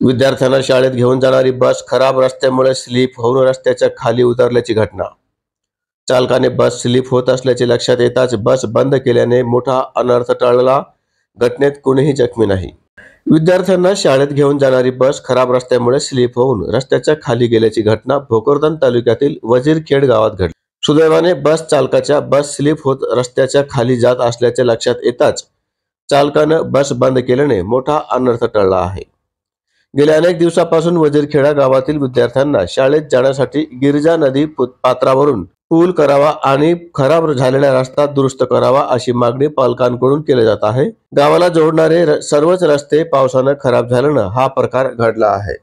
विद्यार्थ्यांना शाळेत घेऊन जाणारी बस खराब रस्त्यामुळे स्लिप होऊन रस्त्याच्या खाली उतरल्याची घटना। चालकाने बस स्लिप होत असल्याचे लक्षात येताच बस बंद केल्याने मोठा अनर्थ टळला। घटनेत कोणीही जखमी नाही। विद्यार्थ्यांना शाळेत घेऊन जाणारी बस खराब रस्त्यामुळे स्लिप होऊन रस्त्याच्या खाली गेल्याची घटना भोकरदन तालुक्यातील वजीरखेड गावात घडली। सुदैवाने बस चालकाच्या बस स्लिप होत रस्त्याच्या खाली जात असल्याचे लक्षात येताच चालकानं बस बंद केल्याने मोठा अनर्थ टळला आहे। गेल्या अनेक दिवसापासून वजीरखेडा गावातील विद्यार्थ्यांना शाळेत जाण्यासाठी गिरिजा नदी पात्रावरून पूल करावा आणि खराब झालेला रस्ता दुरुस्त करावा अशी मागणी पालकांकडून केली जात आहे। गावाला जोडणारे सर्वच रस्ते पावसाने खराब झाल्याने हा प्रकार घडला आहे।